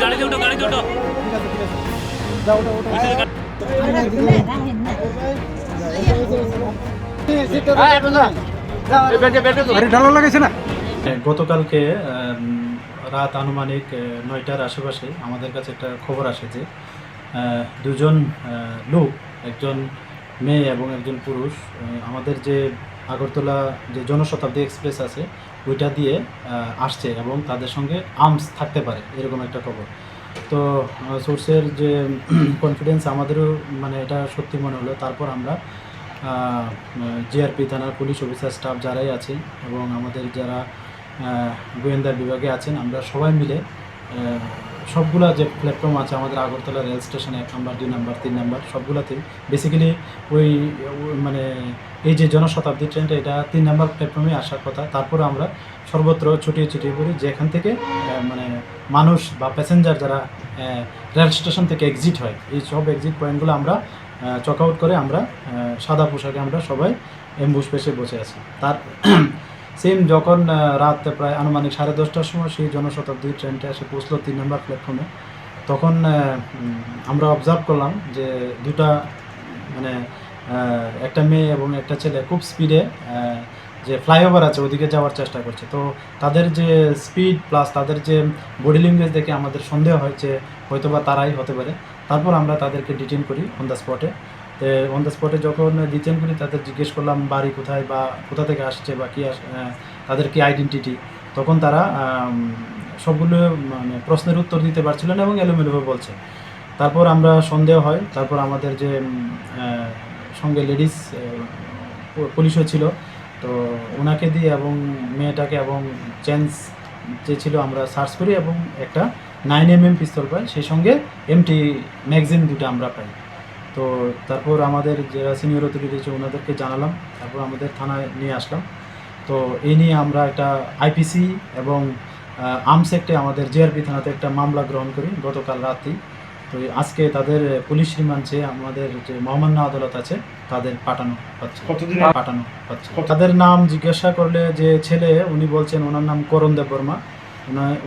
গাড়িতে উঠো গাড়িতে উঠো গতকালকে রাত আনুমানিক 9টার আশেপাশে আমাদের কাছে একটা খবর আসে যে দুজন লোক, একজন মেয়ে এবং একজন পুরুষ, আমাদের যে আগরতলা যে জনশতাব্দী এক্সপ্রেস আছে ওইটা দিয়ে আসছে এবং তাদের সঙ্গে আর্মস থাকতে পারে এরকম একটা খবর। তো সোর্সের যে কনফিডেন্স আমাদেরও মানে এটা সত্যি মনে হলো। তারপর আমরা জিআরপি থানার পুলিশ অফিসার স্টাফ যারাই আছে এবং আমাদের যারা গোয়েন্দা বিভাগে আছেন, আমরা সবাই মিলে সবগুলা যে প্ল্যাটফর্ম আছে আমাদের আগরতলা রেল স্টেশনে 1 নম্বর 2 নম্বর 3 নম্বর সবগুলাতেই বেসিক্যালি ওই মানে এই যে জনশতাব্দী ট্রেনটা এটা 3 নম্বর প্ল্যাটফর্মে আসার কথা। তারপর আমরা সর্বত্র ছুটিয়ে ছুটিয়ে পড়ি যেখান থেকে মানে মানুষ বা প্যাসেঞ্জার যারা রেল স্টেশন থেকে এক্সিট হয় এই সব এক্সিট পয়েন্টগুলো আমরা চক আউট করে আমরা সাদা পোশাকে আমরা সবাই অ্যাম্বুশ পেশে বসে আছি। তার সেম যখন রাত প্রায় আনুমানিক 10:30টার সময় সেই জনশতাব্দী ট্রেনটা এসে পৌঁছলো 3 নম্বর প্ল্যাটফর্মে, তখন আমরা অবজার্ভ করলাম যে দুটা মানে একটা মেয়ে এবং একটা ছেলে খুব স্পিডে যে ফ্লাইওভার আছে ওদিকে যাওয়ার চেষ্টা করছে। তো তাদের যে স্পিড প্লাস তাদের যে বডি ল্যাঙ্গুয়েজ দেখে আমাদের সন্দেহ হয় যে হয়তোবা তারাই হতে পারে। তারপর আমরা তাদেরকে ডিটেইন করি অন দ্য স্পটে। অন দ্য স্পটে যখন ডিটেইন করি তাদের জিজ্ঞেস করলাম বাড়ি কোথায় বা কোথা থেকে আসছে বা কী তাদের কি আইডেন্টিটি। তখন তারা সবগুলো মানে প্রশ্নের উত্তর দিতে পারছিল না এবং এলোমেলোভাবে বলছে। তারপর আমরা সন্দেহ হয়, তারপর আমাদের যে সঙ্গে লেডিস পুলিশও ছিল, তো ওনাকে দিয়ে এবং মেয়েটাকে এবং জেন্টস যে ছিল আমরা সার্চ করি এবং একটা 9mm পিস্তল পাই, সেই সঙ্গে এমটি ম্যাগাজিন দুটো আমরা পাই। তো তারপর আমাদের যারা সিনিয়র অথরিটি আছে ওনাদেরকে জানালাম, তারপর আমাদের থানায় নিয়ে আসলাম। তো এই নিয়ে আমরা একটা আইপিসি এবং আর্মস অ্যাক্টে আমাদের জিআরপি থানাতে একটা মামলা গ্রহণ করি গতকাল রাতেই। তো আজকে তাদের পুলিশ রিমান্ডে আমাদের যে মহামান্য আদালত আছে তাদের পাঠানো হচ্ছে। তাদের নাম জিজ্ঞাসা করলে যে ছেলে উনি বলছেন ওনার নাম করণ দেববর্মা,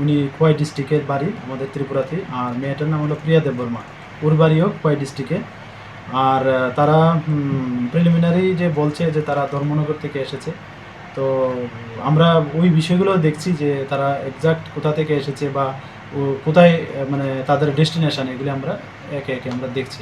উনি খোয়াই ডিস্ট্রিক্টের বাড়ি আমাদের ত্রিপুরাতে, আর মেয়েটার নাম হলো প্রিয়া দেববর্মা, ওর বাড়িও খোয়াই ডিস্ট্রিক্টে। আর তারা প্রিলিমিনারি যে বলছে যে তারা ধর্মনগর থেকে এসেছে। তো আমরা ওই বিষয়গুলো দেখছি যে তারা এক্সাক্ট কোথা থেকে এসেছে বা কোথায় মানে তাদের ডেস্টিনেশন, এগুলি আমরা একে একে আমরা দেখছি।